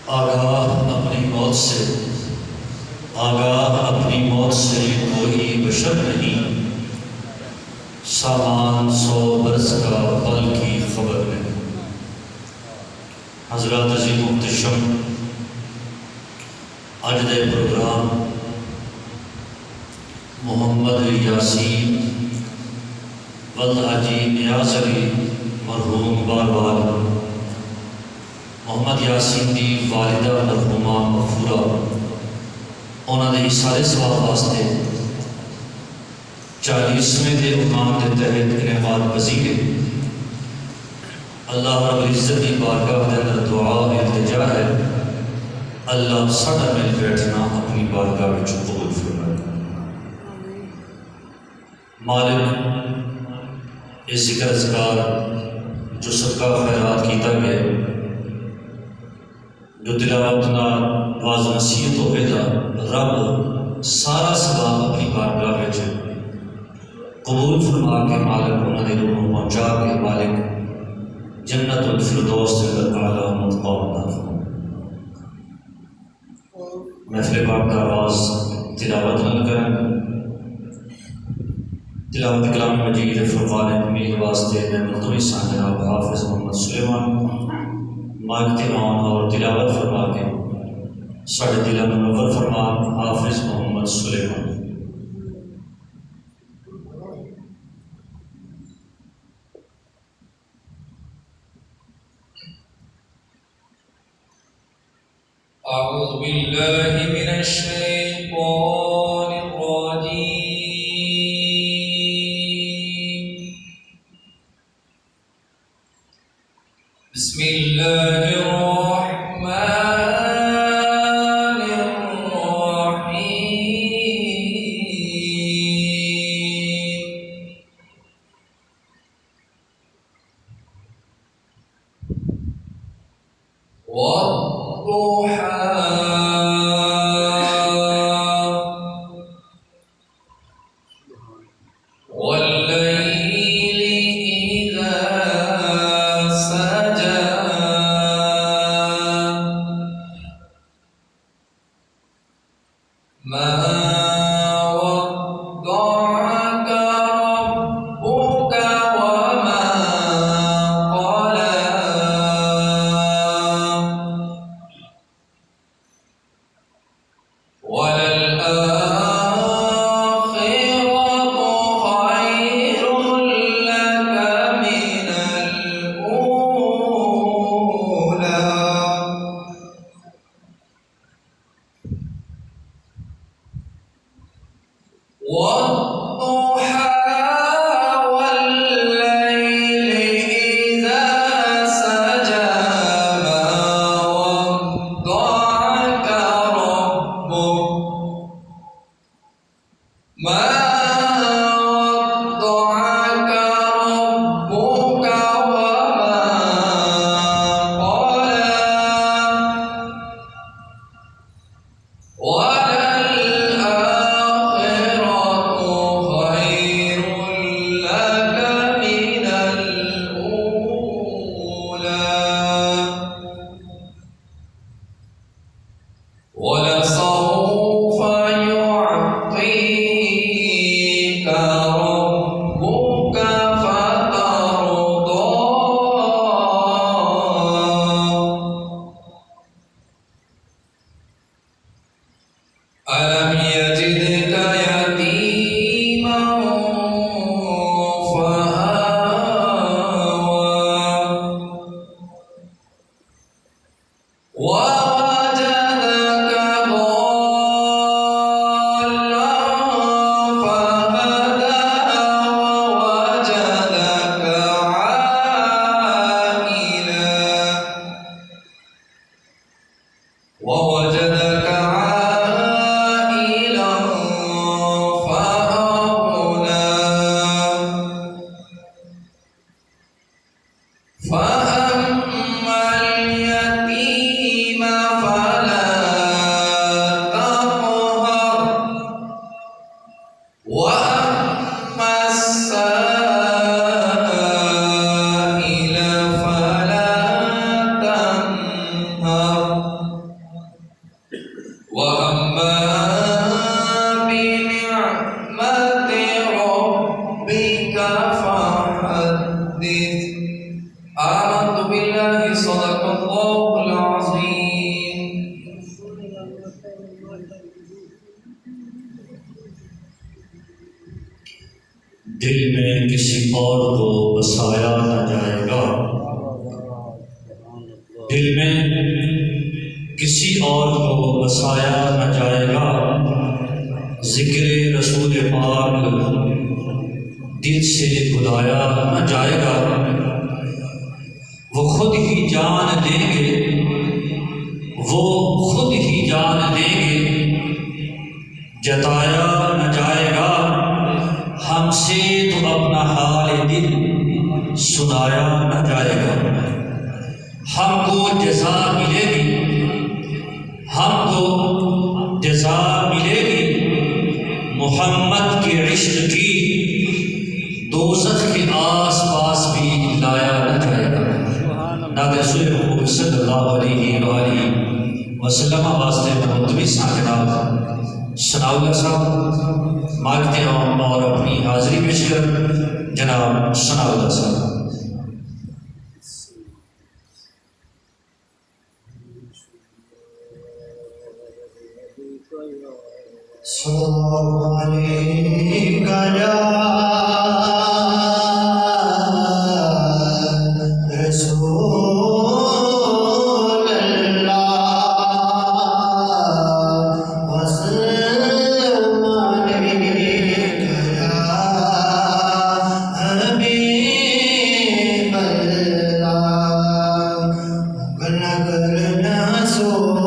آگاہ اپنی موت سے کوئی بشر نہیں، سامان 100 برس کا پل کی خبر نہیں۔ حضرات عظیم محتشم، اج دے پروگرام محمد یاسین والحاجی نیاز علی مرحوم بار بار محمد یاسین دی والدہ مرحومہ مغفورہ انہوں نے سارے ثواب واسطے 40ویں دے عنوان کے تحت انعقاد پذیر ہے۔ اللہ رب العزت کی بارگاہ کے اندر دعا التجا ہے، اللہ ساڈا مل بیٹھنا اپنی بارگاہ میں قبول فرمائے۔ مالک اس ذکر اذکار جو صدقہ خیرات کیتا گیا، جو تلاوت نال واز نصیحت ہوئے دا، رب سارا ثواب اپنی بارگاہ میں قبول فرما کے مالک انہوں نے روح پہنچا کے مالک جنت الفردوس اعلیٰ مقام عطا فرما۔ محفل پاک کا آغاز تلاوت نال کریں۔ تلاوت کلام مجید فرقان حمید واسطے میں ملتوی سان جناب حافظ محمد سلیمان مائک تے آن اور تلاوت فرما کے ساڑھے دل منور فرما حافظ محمد سلیمان۔ اعوذ باللہ من الشیطان الرجیم، بسم اللہ الرحمن الرحیم۔ وأما بنعمة ربك فحدث. آمنت بالله صدق الله العظيم. دل میں کسی اور کو بسایا نہ جائے گا، دل میں کسی اور کو بسایا نہ جائے گا، ذکر رسول پاک دل سے بلایا نہ جائے گا، وہ خود ہی جان دیں گے، وہ خود ہی جان دیں گے، جتایا نہ جائے گا، ہم سے تو اپنا حال دل سنایا نہ جائے گا۔ ہم کو جزا ملے گی، ہم کو جزا ملے گی محمد کے عشق کی، دوزخ کے آس پاس بھی لایا نہ جائے گا۔ نعت رسول محمد صلی اللہ علیہ وآلہ وسلم واسطے مرتبی جناب ثناء اللہ صاحب مانگتے ہیں اور اپنی حاضری پیش کر جناب ثناء اللہ صاحب۔ صلی اللہ علیہ رسول اللہ وسلم علیک یا حبیب اللہ، بنا کرنا سہولتیاں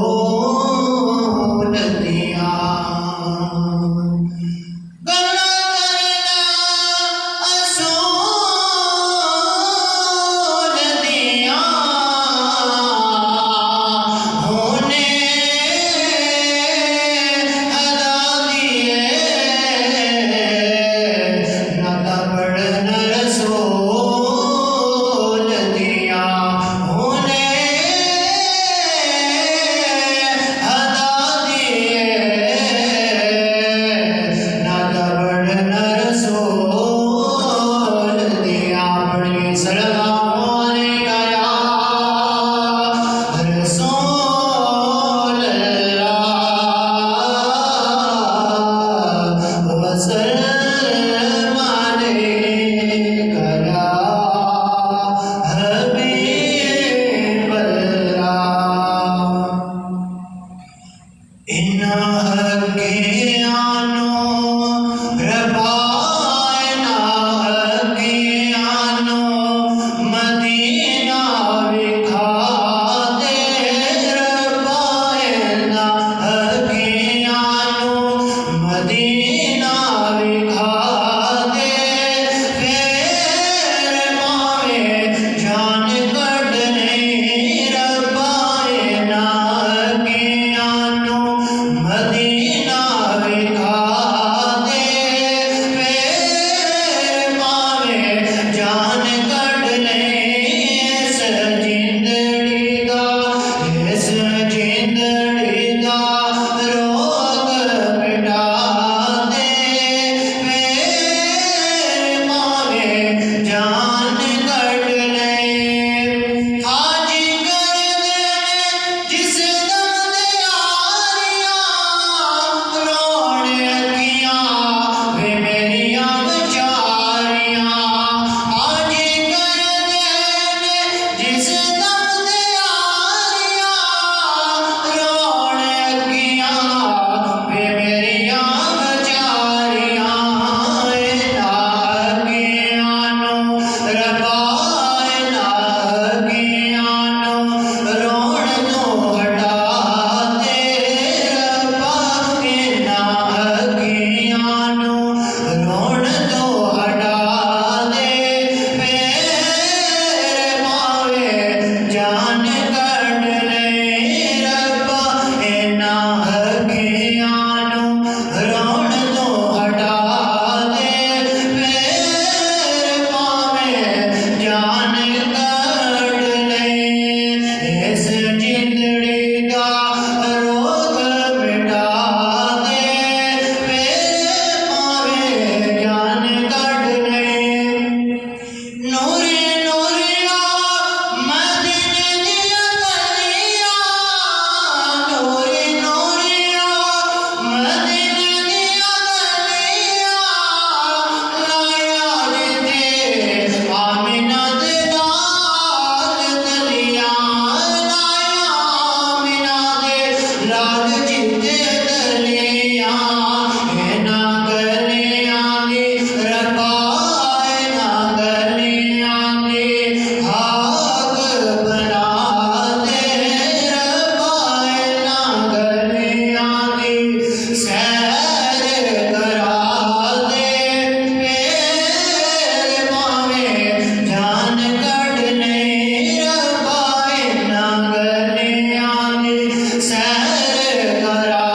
سیر کرا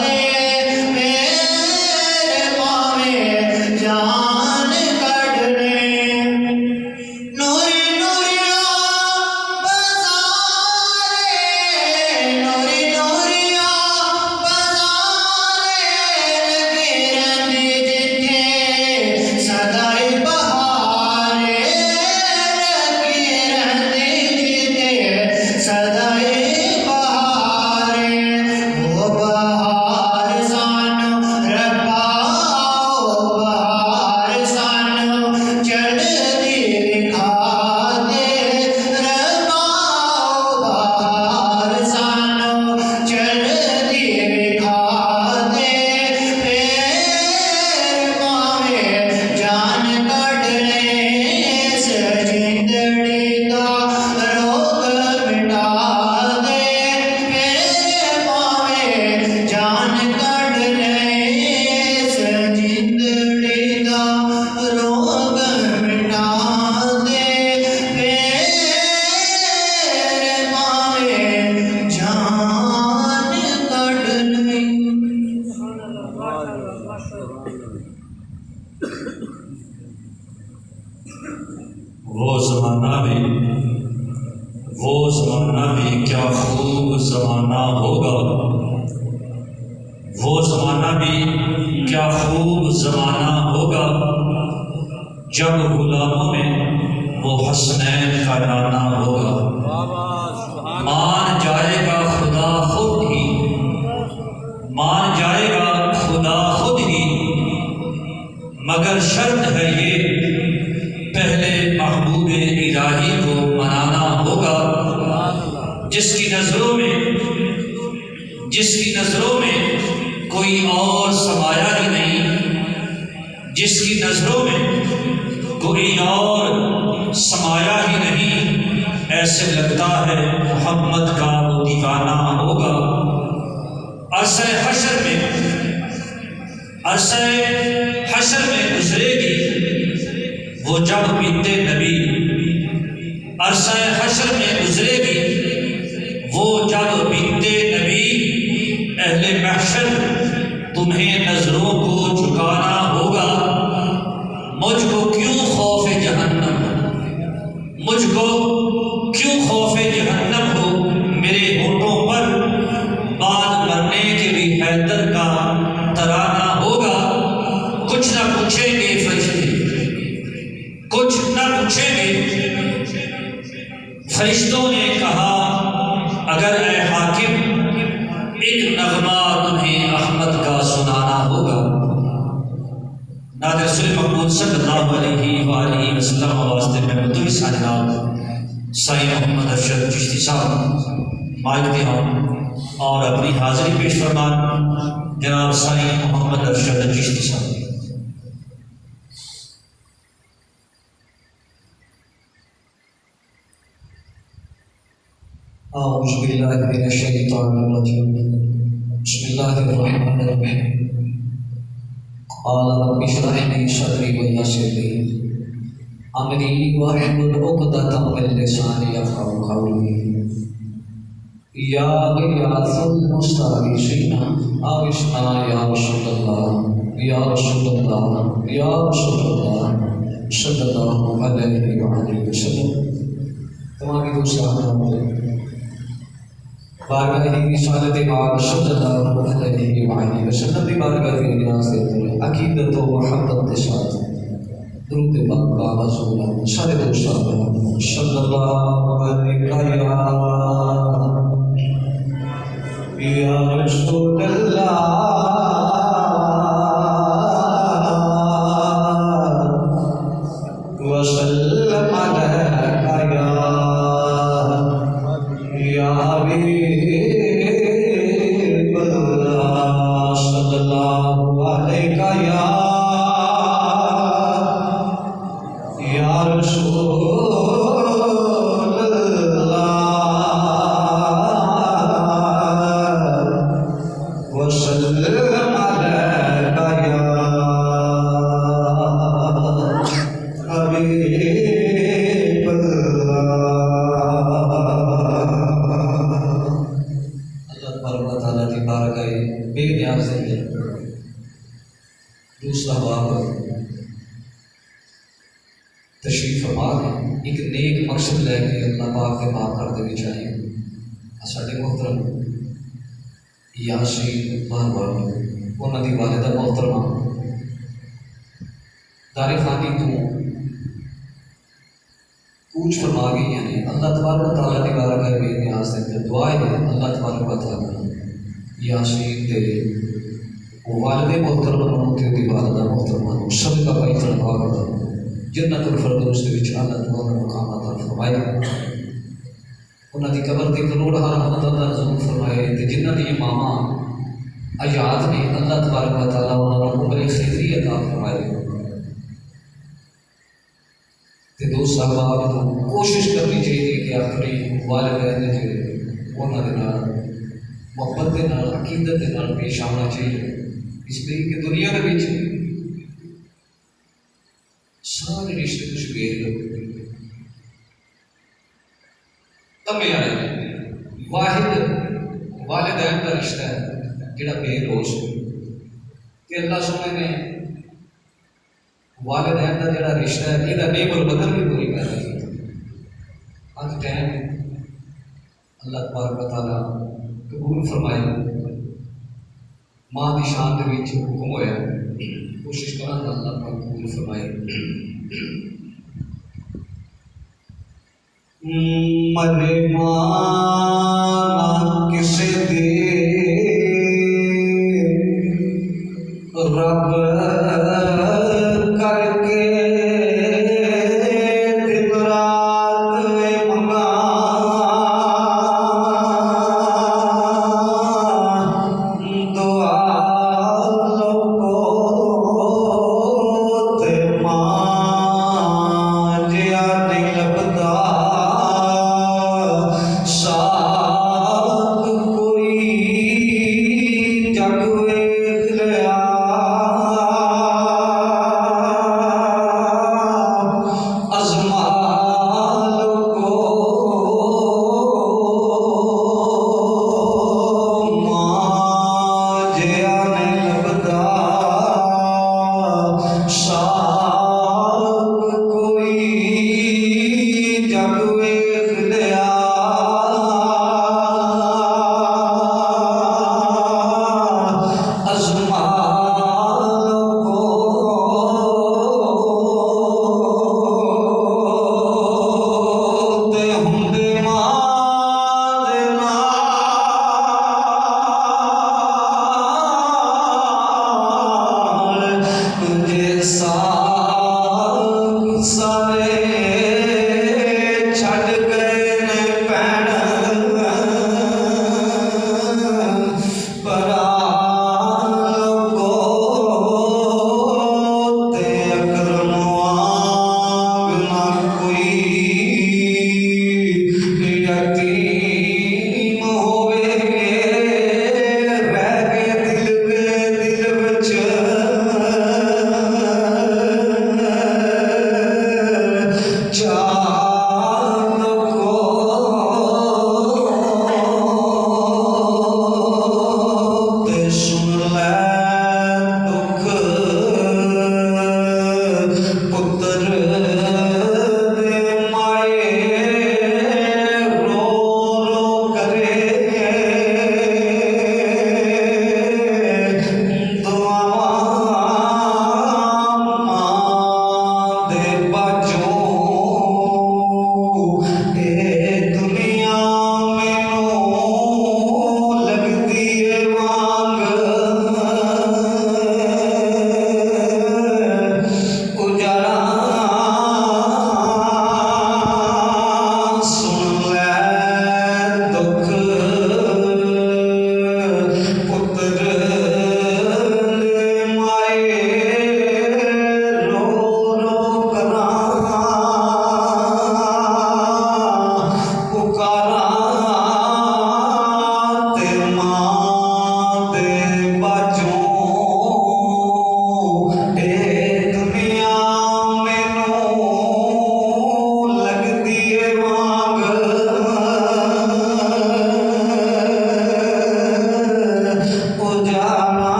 دے میرے پاویں جان کڈنے نوری نوریا بازارے نوری نوریا بازارے لگی رہندی جتھے سدائے بہارے لگی رہندی جتھے سدائے بہارے وہ بہار سانو ربا وہ بہار سانو چڑھدی وکھا دے ربا وہ بہار سانو چڑھدی وکھا دے پھر پاویں جان کڈنے سجندڑی دا روگ مٹا دے پھر پاویں جان کڈنے سجندڑی دا روگ مٹا دے پھر پاویں جان کڈنے وہ زمانہ بھی کیا خوب زمانہ ہوگا، وہ زمانہ بھی کیا خوب زمانہ ہوگا جب غلاموں میں وہ حسنین کا نانا ہوگا۔ مان جائے گا خدا خود ہی، مان جائے گا خدا خود ہی، مگر شرط ہے یہ پہلے محبوب الہی کو منانا ہوگا۔ جس کی نظروں میں کوئی اور سمایا ہی نہیں، جس کی نظروں میں کوئی اور سمایا ہی نہیں، ایسے لگتا ہے محمد کا وہ دیوانہ ہوگا۔ عرصہ حشر میں گزرے گی وہ جب بنتے نبی، عرصہ حشر میں گزرے گی وہ جب بنتے نبی، اہل محشر تمہیں نظروں کو جھکانا ہوگا۔ مجھ کو کیوں خوف جہنم، مجھ کو کیوں خوف جہنم ہو، میرے ہونٹوں پر بعد مرنے کے بھی حیدر کا ترانہ ہوگا۔ کچھ نہ پوچھیں گے فرشتے، کچھ نہ پوچھیں گے، فرشتوں نے کہا اگر اے حاکم ایک نغمہ تمہیں احمد کا سنانا ہوگا۔ نادر رسول مقبول صلی اللہ علیہ وآلہ وسلم واسطے میں مدوی ساجنات سائی محمد ارشد چشتی صاحب مائک دے ہوں اور اپنی حاضری پیش فرمان جناب سائی محمد ارشد چشتی صاحب۔ اعوذ باللہ من الشیطان الرجیم بسم اللہ الرحمن الرحیم قال رب اشرح لي صدري ويسر لي امری واحلل عقدۃ من لسانی یفقهوا قولی یا غیاث المستغیثین اوصنا یا رسول اللہ یا رسول اللہ یا رسول اللہ صلی اللہ علیہ وآلہ وسلم۔ تمہاری دوسرا بارگاہ رسالت پاک صلی اللہ علیہ وآلہ وسلم کی بارگاہ کی نیاز دیتے ہیں، عقیدت و محبت کے ساتھ درود پاک کا آواز ہوگا سارے دوستان صلی اللہ علیہ یا رسول اللہ وسلم علیک یا حبیب اللہ صلی اللہ علیہ یا رسول اللہ کی بارگاہ بے نیاز ہے دوسرا باب تشریف فرما کے ایک نیک مقصد لے کے اللہ پاک کے باب کرتے بھی چاہیے ساڈے محترم یاسین مہربان انہوں کی والدہ محترمہ دار خانی تو کوچ فرما گئی یعنی اللہ تبارک و تعالیٰ کی بارگاہ بے نیاز ہے دعا ہے اللہ تبارک و تعالیٰ یاسین دے وہ والد محترمہ تے دی والدہ محترمہ سب کا بھائی فرما کرتا جنت الفردوس دے وچ اللہ تبارک مقامات فرمائے انہاں دی قبر تے کروڑ رحمت اللہ نزول فرمائے تے جنہاں دی ماما آیات نے اللہ تبارک و تعالیٰ انہاں نوں عمر خیری عطا فرمائے تے دوست صاحب کو کوشش کرنی چاہیے کہ اپنی والدین جو انہاں دے نال محبت دے نال عقیدت دے نال پیش آنا چاہیے اس لیے کہ دنیا دے وچ سارے رشتے کچھ بے تمے آئے واحد والدین کا رشتہ ہے جڑا بے روش کہ اللہ سونے نے والدین کا جڑا رشتہ ہے یہ نعم البدن بھی پوری کر رہی ہے آج ٹائم اللہ تبارک و تعالیٰ قبول فرمائے ماں کی شان کے حکم ہوا کوشش کرنا اللہ پاک قبول فرمائے مرے ماں کسے دے رب کر کے دن رات منگا دعا لو تے ماں جیا نہیں لبدا ساتھ کو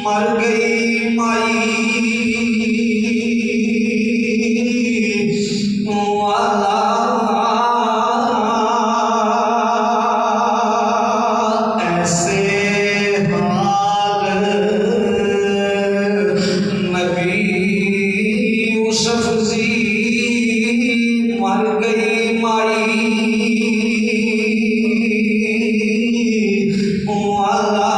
مر گئی مائی والا ایسے حال نبی یوسف جی مر گئی مائی والا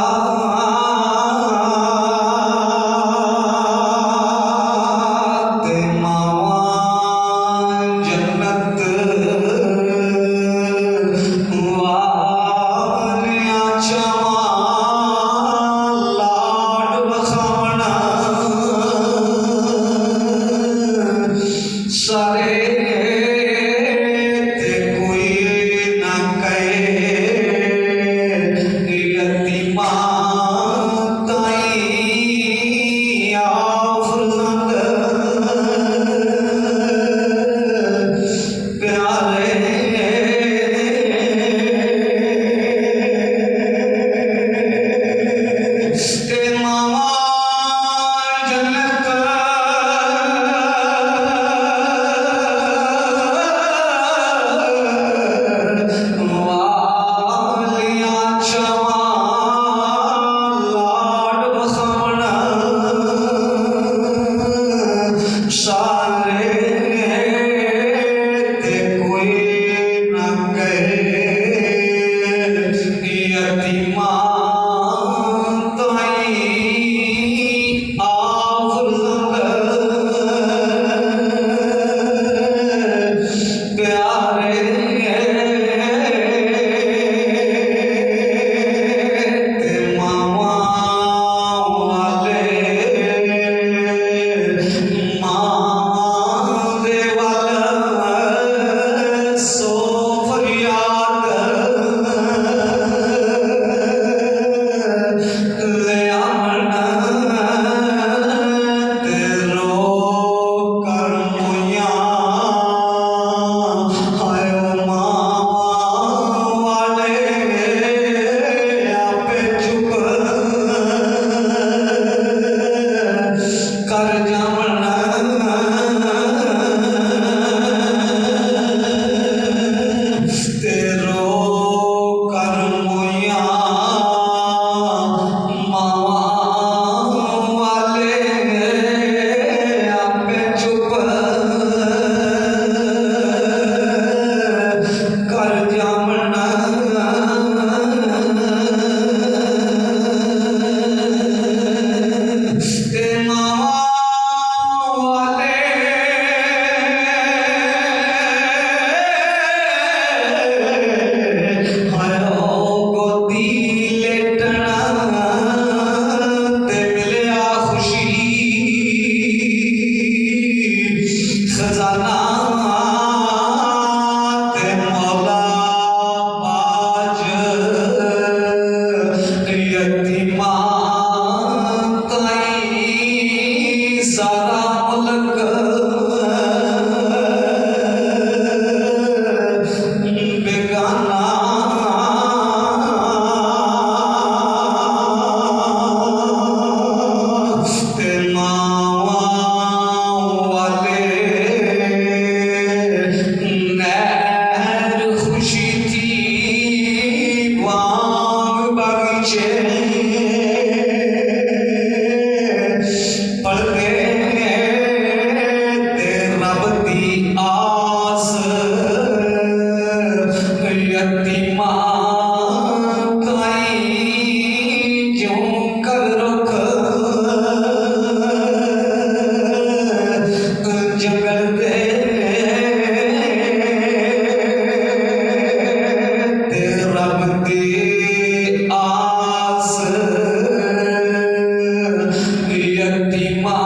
رب دے آس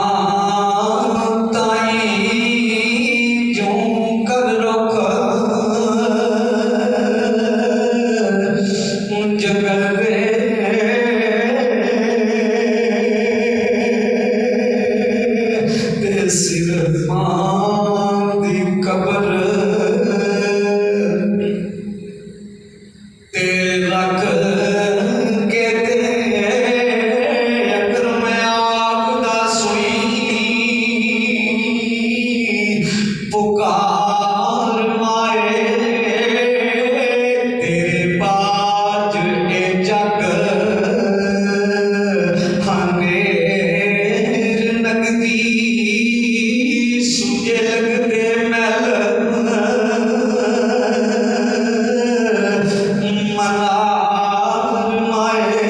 یتیمان تائیں کیوں کر رکھ جگر دے تے صرفاں دی قبر تے رکھ کے تے اگر میں آخدا سوئی پکار مائے تیرے باج اے جگ ہنیر نگدی سجے لگ دے میل منار مائے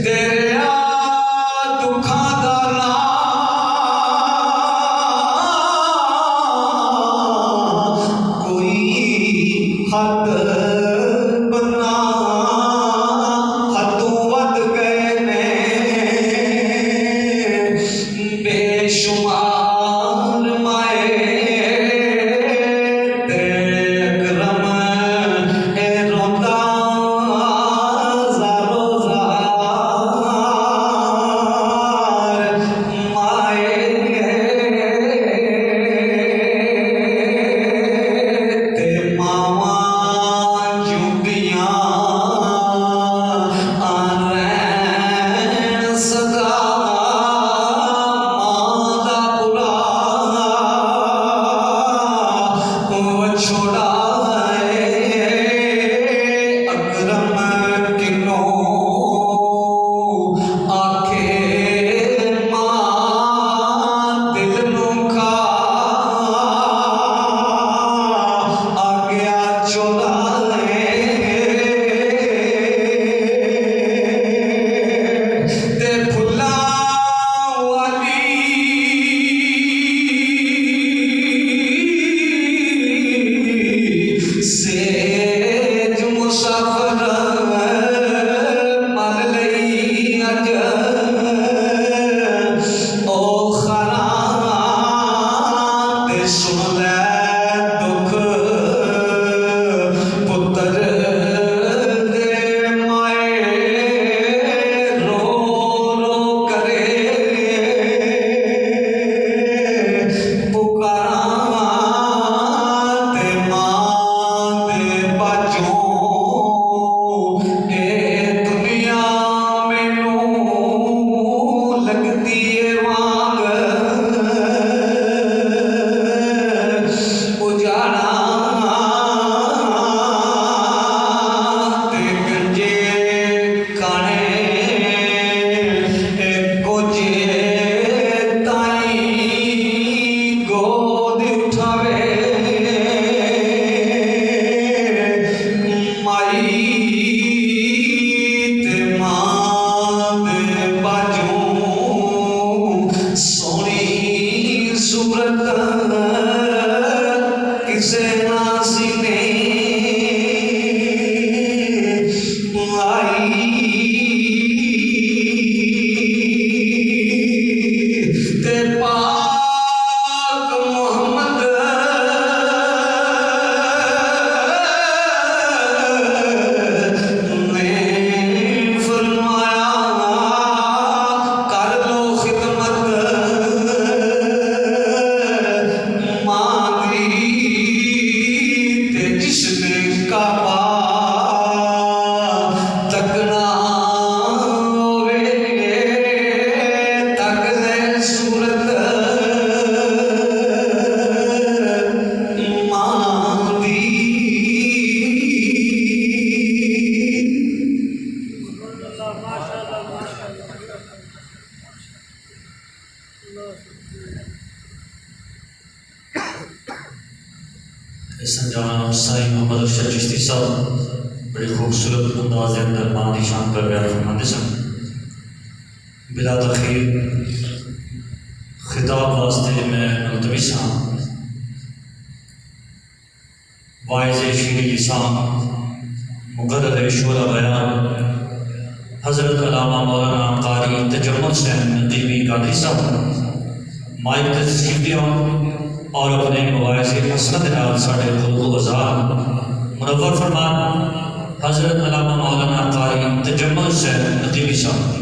تیرے دکھاں دا نام کوئی حد بنا حدوں ود گئے نے بے شمار مائے تے اکرم اے روندا زارو زار مائے تے ماواں جھوٹیاں آرین صدا ماں دا برا چھوڑا اکرم کنوں آکھے ماں دل نوں کھا آ گیا چولا تے پھلاں والی سیج مسافر مل لئی اج او خراں تے سن لے دکھ پتر دے مائے رو رو کرے پکاراں تے ماں دے باجوں اے دنیا مینوں لگدی اے وانگ اجاڑا تے گنجے کانے اے کوجے تائیں گود اٹھاوے مائی تے ماں دے باجوں سونی صورت کسے نہ سینے آئی تے پاک محمد نے فرمایا کر لو خدمت ماں دی تے جس نے کعبہ تکنا ہوئے تک لے صورت ماں دی سنجان سائی محمد ارشد چشتی صاحب بڑی خوبصورت انداز کے اندر ماں کی شان پر بیان فرماتے سن. بلا تخیر خطاب واسطے میں ملتمس ہاں واعظ شیریں لسان مقرر شعلہ بیان حضرت علامہ مولانا قاری تجمل حسین ندیمی قادری صاحب مائک تشریف لے اور اپنے مواعظ حسنت نال ساڈے خلق و ازار منور فرمان حضرت علامہ مولانا قاری تجمل حسین ندیمی صاحب.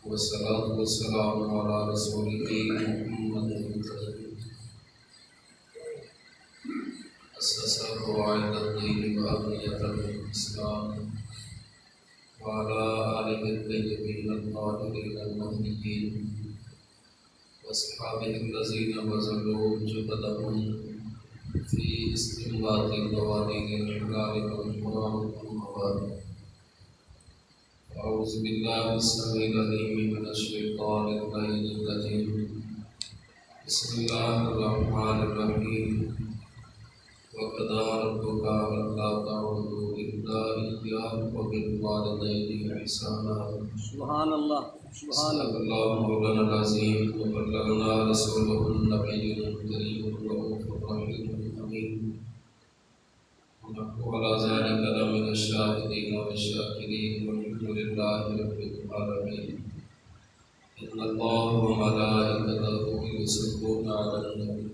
والصلاة والسلام على رسوله محمد أسس قواعد الدين وأبنية الإسلام وعلى آله الطيبين الطاهرين المهديين وأصحابه الذين بذلوا جهدهم في استنباط قوانين الحلال والحرام أما بعد. أعوذ بالله السميع العليم من الشيطان اللعين الرجيم. بسم الله الرحمن الرحيم. وقضى ربك ألا تعبدوا إلا إياه وبالوالدين إحسانا. سبحان الله. صدق الله مولانا العظيم وبلغنا رسوله النبي الكريم الرؤوف الرحيم الأمين. وعلى ذلك لمن الشاهدين والشاكرين والحمد لله رب العالمين. إن الله وملائكته يصلون على النبي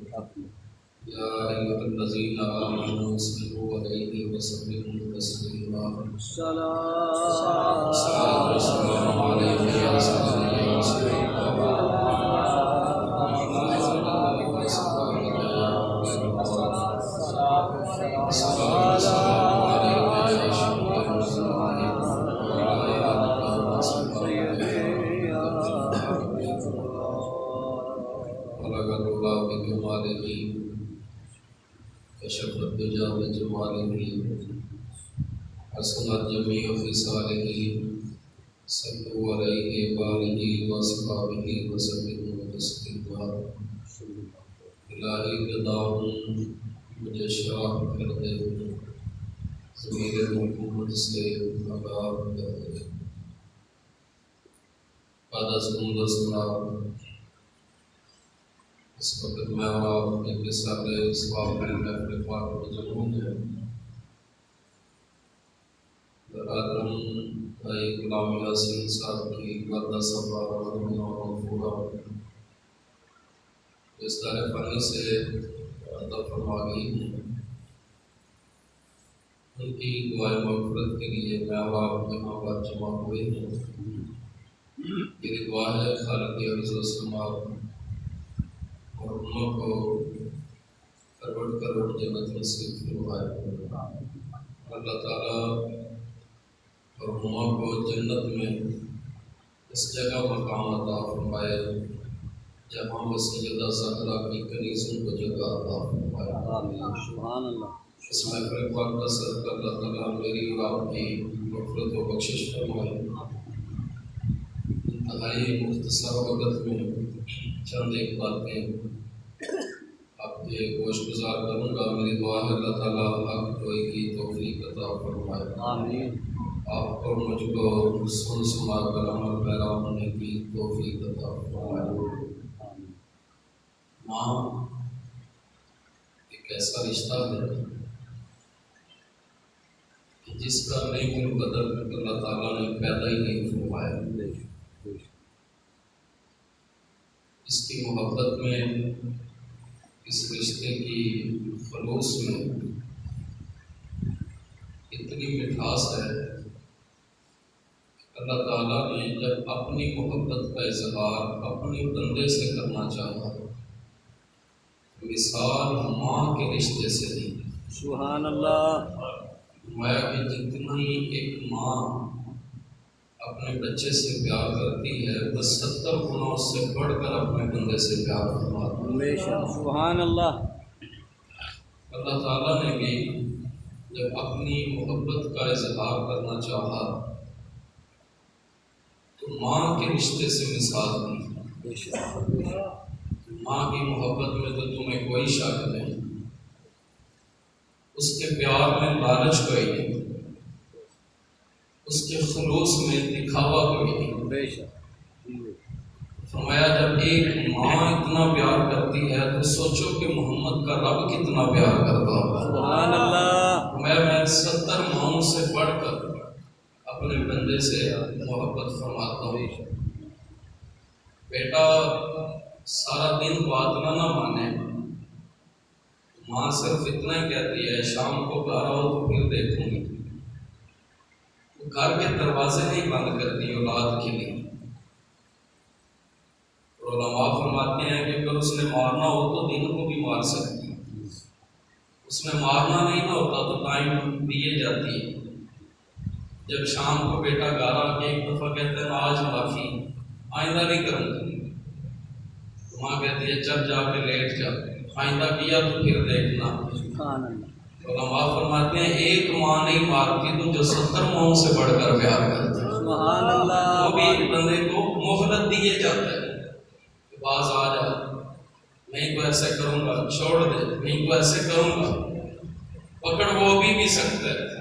يا أيها الذين آمنوا صلوا عليه وسلموا تسليما. الصلاة والسلام عليك يا سيدي يا رسول الله. كشف الدجى بجماله حسنت جميع خصاله. صلوا عليه وآله وأصحابه وسلموا تسليما. الہی قدام مجھے شاہ کر دے، ضمیر حکومت سے آگاہ کر دے. بعد از عمر سنا اس وقت میں اور آپ ایک سارے اسباب میں اپنے پاک مجموع ہے. برادرم بھائی غلام یاسین صاحب کی وردہ سبا اور پورا اس طرح فانی سے عطا فرما گئی ہیں. ان کی دعائیں مغفرت کے لیے میں اور آپ یہاں پر جمع ہوئے ہیں. میری دعا ہے خالق عرض و سماع اور اموں کو کروڑ کروڑ جنت نصیب فرمائے. اللہ تعالیٰ اور اموں کو جنت میں اس جگہ مقام عطا فرمائے جہاں وہ سیدہ زہرا کی کنیزوں کو جگہ عطا فرمائے. آمین. سبحان اللہ. اس محفل پاک کا صدقہ اللہ تعالیٰ میری اور آپ کی مغفرت و بخشش فرمائے. انتہائی مختصر وقت میں چند ایک باتیں آپ کے گوش گزار کروں گا. میری دعا ہے اللہ تعالیٰ حق گوئی کی توفیق عطا فرمائے. آمین. آپ کو مجھ کو سن سنا کر عمل پیرا ہونے کی توفیق عطا فرمائے. ماں ایک ایسا رشتہ ہے کہ جس کا نہیں بدل اللہ تعالیٰ نے پیدا ہی نہیں فرمایا. اس کی محبت میں، اس رشتے کی خلوص میں اتنی مٹھاس ہے. اللہ تعالیٰ نے جب اپنی محبت کا اظہار اپنے بندے سے کرنا چاہا، مثال ماں کے رشتے سے دی. سبحان اللہ. فرمایا کہ جتنا ہی ایک ماں اپنے بچے سے پیار کرتی ہے وہ 70 گنا اس سے بڑھ کر اپنے بندے سے پیار فرماتی ہے. سبحان اللہ. اللہ تعالیٰ نے بھی جب اپنی محبت کا اظہار کرنا چاہا تو ماں کے رشتے سے مثال دی۔ ماں کی محبت میں تو تمہیں کوئی شک نہیں، اس کے پیار میں لالچ کوئی نہیں، اس کے خلوص میں دکھاوا کوئی نہیں۔ فرمایا جب ایک ماں اتنا پیار کرتی ہے تو سوچو کہ محمد کا رب کتنا پیار کرتا ہوگا۔ سبحان اللہ۔ میں 70 ماؤں سے بڑھ کر اپنے بندے سے محبت فرماتا ہوں۔ بیٹا سارا دن بات نہ مانے، ماں صرف اتنا ہی کہتی ہے شام کو گھر آؤ تو پھر دیکھوں گی۔ وہ گھر کے دروازے نہیں بند کرتی اولاد کے لیے۔ علماء فرماتے ہیں کہ اگر اس نے مارنا ہو تو دن کو بھی مار سکتی ہے، اس میں مارنا نہیں نہ ہوتا تو ٹائم دیے جاتی ہے۔ جب شام کو بیٹا گھر آ کے ایک دفعہ کہتے ہیں آج معافی، آئندہ نہیں کروں گا، تو ماں کہتی ہے چل جا کے لیٹ جا، آئندہ کیا تو پھر دیکھنا۔ علماء فرماتے ہیں ایک ماں نہیں مارتی تو جو 70 ماؤں سے بڑھ کر پیار کرتی ہے۔ سبحان اللہ۔ وہ بھی ایک بندے کو مہلت دیے جاتا ہے، باز آ جا، نہیں تو ایسے کروں گا، چھوڑ دے، نہیں تو ایسے کروں گا۔ پکڑ وہ بھی سکتا ہے،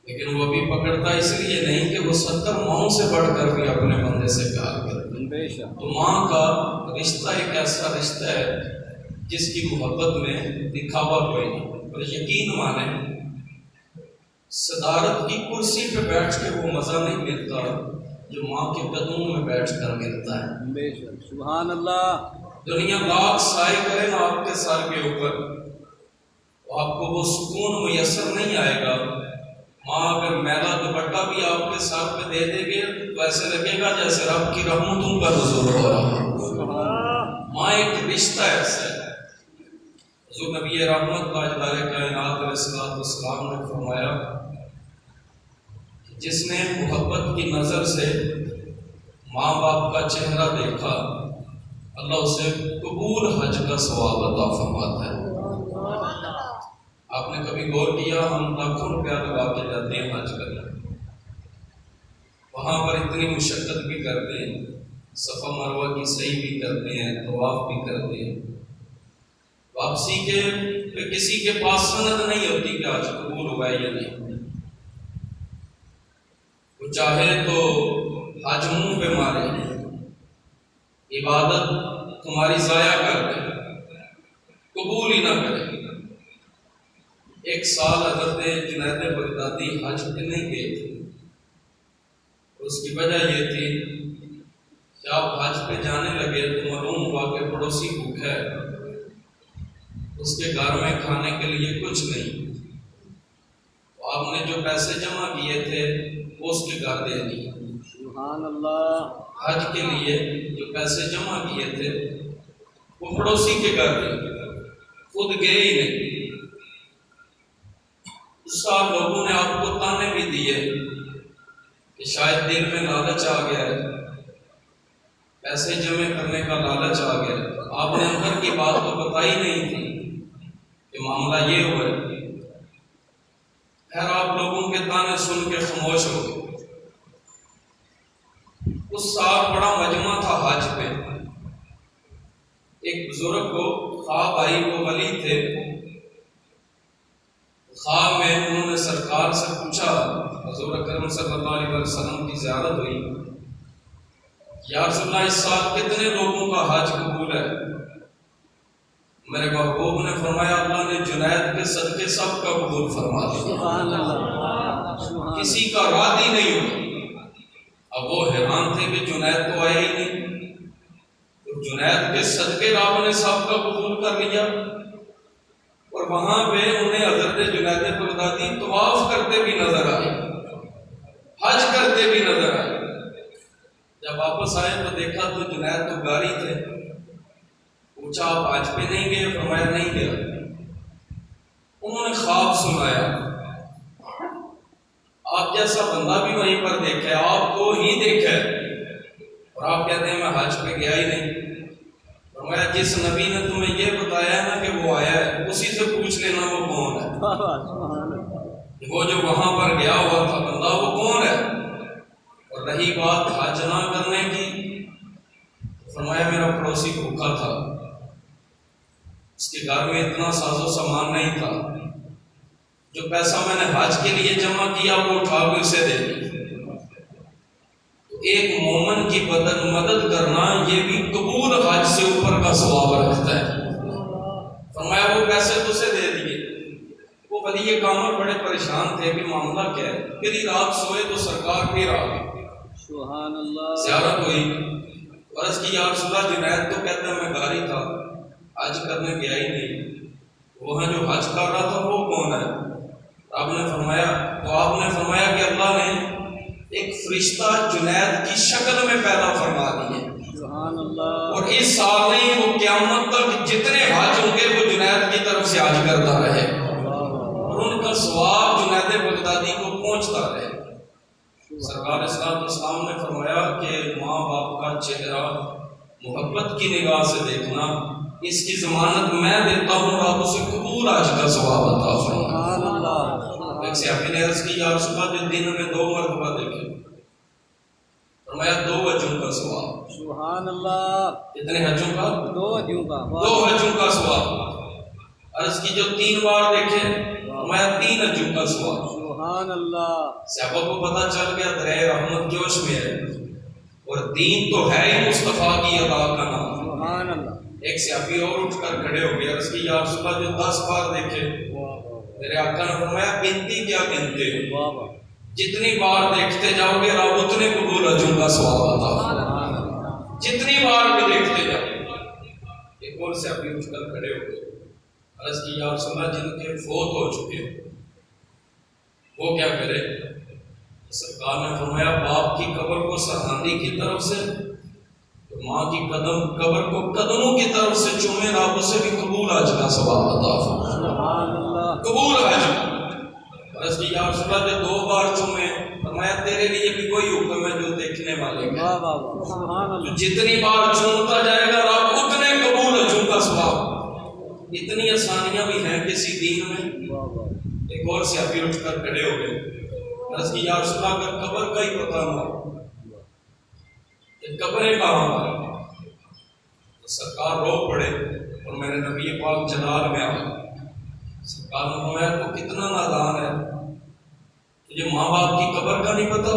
لیکن وہ بھی پکڑتا اس لیے نہیں کہ وہ 70 ماؤں سے بڑھ کر بھی اپنے بندے سے پیار کرے۔ تو ماں کا رشتہ ایک ایسا رشتہ ہے جس کی محبت میں دکھاوا کوئی نہیں۔ اور یقین مانے صدارت کی کرسی پہ بیٹھ کے وہ مزہ نہیں ملتا جو ماں کے قدموں میں بیٹھ کر ملتا ہے۔ سبحان اللہ۔ دنیا لاکھ سائے کرے نا آپ کے سر کے اوپر، آپ کو وہ سکون میسر نہیں آئے گا۔ ماں اگر میلا دوپٹہ بھی آپ کے سر پہ دے دے گے تو ایسے لگے گا جیسے رب کی رحمتوں کا نزول ہو رہا ہے۔ ماں ایک رشتہ ایسا ہے۔ حضور نبی رحمت تاجدار کائنات علیہ السلام نے فرمایا جس نے محبت کی نظر سے ماں باپ کا چہرہ دیکھا اللہ اسے قبول حج کا ثواب عطا فرماتا ہے۔ آپ نے کبھی غور کیا ہم لاکھوں روپیہ لگا کے جاتے ہیں حج کرنے، وہاں پر اتنی مشقت بھی کرتے ہیں، صفا مروہ کی سعی بھی کرتے ہیں، طواف بھی کرتے ہیں، واپسی کے کسی کے پاس سند نہیں ہوتی کہ آج قبول ہوا ہے یا نہیں۔ وہ چاہے تو حج منہ پہ مارے، عبادت تمہاری ضائع کر دے، قبول ہی نہ کرے۔ ایک سال حضرت جنید بغدادی حج پہ نہیں گئے تھے، اس کی وجہ یہ تھی کہ آپ حج پہ جانے لگے تو معلوم ہوا کہ پڑوسی بھوکا ہے، اس کے گھر میں کھانے کے لیے کچھ نہیں، تو آپ نے جو پیسے جمع کیے تھے وہ اس کے گھر دے دیے۔ سبحان اللہ۔ حج کے لیے جو پیسے جمع کیے تھے وہ پڑوسی کے گھر دے، خود گئے ہی نہیں۔ اس سال لوگوں نے آپ کو تانے بھی دیے کہ شاید دل میں لالچ آ گیا ہے، پیسے جمع کرنے کا لالچ آ گیا، آپ نے اندر کی بات تو بتائی نہیں تھی کہ معاملہ یہ ہوا ہے۔ خیر آپ لوگوں کے تانے سن کے خاموش ہو گئے۔ اس سال بڑا مجمع تھا حج پہ، ایک بزرگ کو خواب آئی، وہ ولی تھے، خواب میں انہوں نے سرکار سے پوچھا، حضور اکرم صلی اللہ علیہ وسلم کی زیارت ہوئی، یا رسول اللہ اس سال کتنے لوگوں کا حج قبول ہے؟ میرے محبوب نے فرمایا اللہ نے جنید کے صدقے سب کا قبول فرما دیا، کسی کا رد ہی نہیں ہوا۔ اب وہ حیران تھے کہ جنید تو آئے ہی نہیں، تو جنید کے صدقے رب نے سب کا قبول کر لیا۔ اور وہاں پہ انہیں حضرت جنید بغدادی طواف کرتے بھی نظر آئے، حج کرتے بھی نظر آئے۔ جب واپس آئے تو دیکھا تو جنید تو گاری تھے، پوچھا آپ حج پہ نہیں گئے؟ فرمایا نہیں گیا۔ انہوں نے خواب سنایا، آپ جیسا بندہ بھی وہیں پر دیکھا ہے، آپ کو ہی دیکھا ہے، اور آپ کہتے ہیں میں حج پہ گیا ہی نہیں۔ فرمایا جس نبی نے تمہیں یہ بتایا ہے نا کہ وہ آیا ہے، اسی سے پوچھ لینا وہ کون ہے۔ واہ واہ سبحان اللہ کہ وہ جو وہاں پر گیا ہوا تھا بندہ وہ کون ہے؟ اور رہی بات حج نہ کرنے کی، فرمایا میرا پڑوسی بھوکا تھا، اس کے گھر میں اتنا ساز و سامان نہیں تھا، جو پیسہ میں نے حج کے لیے جمع کیا وہ اٹھا کے اسے دے دی۔ تو ایک مومن کی مدد کرنا یہ بھی قبول حج سے اوپر کا ثواب رکھتا ہے۔ فرمایا وہ پیسے تو اسے دے دیے، وہ ولی یہ کام بڑے پریشان تھے کہ معاملہ کیا ہے۔ پھر ہی رات سوئے تو سرکار پھر آ گئی، سبحان اللہ زیارت ہوئی، عرض کی یا رسول اللہ جنید تو کہتا ہے میں گھر ہی تھا، حج کرنے گیا ہی نہیں، وہاں جو حج کر رہا تھا وہ کون ہے؟ آپ نے فرمایا کہ اللہ نے ایک فرشتہ جنید کی شکل میں پیدا فرما دی ہے، سبحان اللہ اور اس سال نہیں وہ قیامت تک جتنے حج ہوں گے وہ جنید کی طرف سے حج کرتا رہے اور ان کا ثواب جنید بغدادی کو پہنچتا رہے۔ سرکار اسلام نے فرمایا کہ ماں باپ کا چہرہ محبت کی نگاہ سے دیکھنا، اس کی ضمانت میں دیتا ہوں اور آپ اسے قبول حج کا ثواب عطا فرمائے۔ سبحان اللہ ایک صحابی نے عرض کی یا رسول اللہ جو دن میں 2 مرتبہ دیکھے، فرمایا 2 حجوں کا ثواب۔ سبحان اللہ کتنے حجوں کا؟ 2 حجوں کا 2 حجوں کا ثواب۔ عرض کی جو 3 بار دیکھے، فرمایا 3 حجوں کا ثواب۔ سبحان اللہ صحابہ کو پتہ چل گیا دریا رحمت جوش میں ہے اور دین تو ہے ہی مصطفیٰ کی ادا کا نام۔ سبحان اللہ ایک صحابی اور اٹھ کر کھڑے ہو گئے، عرض کی یا رسول اللہ جو 10 بار دیکھے، میرے آقا نے فرمایا گنتی کیا گنتے ہو، واہ واہ جتنی بار دیکھتے جاؤ گے رب اتنے قبول حجوں کا ثواب عطا فرمائے، جتنی بار بھی دیکھتے جاؤ۔ ایک اور صحابی اٹھ کر کھڑے ہو گئے، عرض کی یا رسول اللہ جن کے فوت ہو چکے وہ کیا کرے؟ سرکار نے فرمایا باپ کی قبر کو سرحاندی کی طرف سے، ماں کی قبر کو قدموں کی طرف سے چومے، رب اسے بھی قبول حج کا ثواب عطا فرمائے۔ سبحان اللہ قبول حج۔ عرض کی یا رسول اللہ جو 2 بار چومے، فرمایا تیرے لیے بھی کوئی حکم ہے جو دیکھنے والے کا، واہ واہ واہ سبحان اللہ جتنی بار چومتا جائے گا رب اتنے قبول حجوں کا ثواب۔ اتنی آسانیاں بھی ہیں کسی دین میں۔ واہ واہ ایک اور صحابی اٹھ کر کھڑے ہو گئے، عرض کی یا رسول اللہ اگر قبر کا ہی پتہ نہ ہو کہ قبریں کہاں پر ہیں، تو سرکار رو پڑے اور میرے نبی پاک جلال میں آئے۔ سرکار نے فرمایا تو کتنا نادان ہے، تجھے ماں باپ کی قبر کا نہیں پتہ؟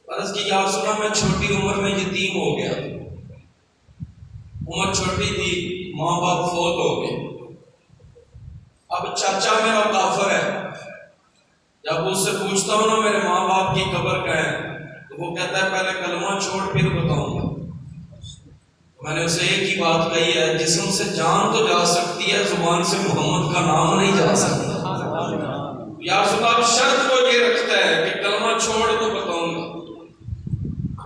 عرض کی یا رسول اللہ میں چھوٹی عمر میں یتیم ہو گیا، عمر چھوٹی تھی، ماں باپ فوت ہو گئے، اب چاچا میرا کافر ہے، جب اس سے پوچھتا ہوں نا میرے ماں باپ کی قبر کا ہے تو وہ کہتا ہے پہلے کلمہ چھوڑ پھر بتاؤں گا۔ میں نے اسے ایک ہی بات کہی ہے، جسم سے جان تو جا سکتی ہے، زبان سے محمد کا نام نہیں جا سکتا۔ یا رسول اللہ شرط کو یہ رکھتا ہے کہ کلمہ چھوڑ تو بتاؤں گا،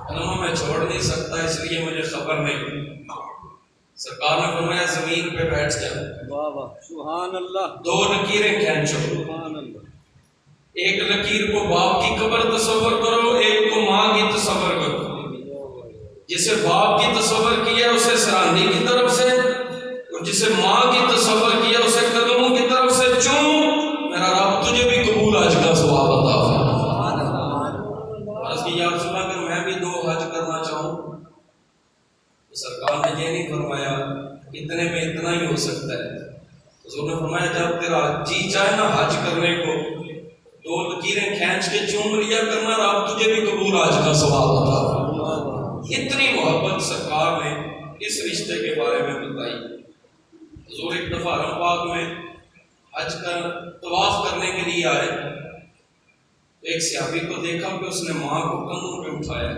کلمہ میں چھوڑ نہیں سکتا اس لیے مجھے خبر نہیں۔ سرکار نے فرمایا زمین پہ بیٹھ جا، واہ واہ سبحان اللہ 2 لکیریں کھینچو، سبحان اللہ ایک لکیر کو باپ کی قبر تصور کرو، ایک کو ماں کی تصور کرو۔ جسے باپ کی تصور کیا اسے سراندی کی طرف سے، اور جسے ماں کی تصور کیا اسے قدموں کی طرف سے چوم، میرا رب تجھے بھی قبول حج کا ثواب عطا فرمائے۔ عرض کی یا رسول اللہ اگر میں بھی 2 حج کرنا چاہوں تو سرکار نے یہ نہیں فرمایا اتنے میں اتنا ہی ہو سکتا ہے، حضور نے فرمایا جب تیرا جی چاہے نا حج کرنے کو 2 لکیریں کھینچ کے چوم لیا کرنا، رب تجھے بھی قبول حج کا ثواب عطا فرمائے۔ اتنی محبت سرکار نے اس رشتے کے بارے میں بتائی۔ حضور ایک دفعہ حرم پاک میں حج کا طواف کرنے کے لیے آئے، ایک صحابی کو دیکھا کہ اس نے ماں کو کندھوں پہ اٹھایا،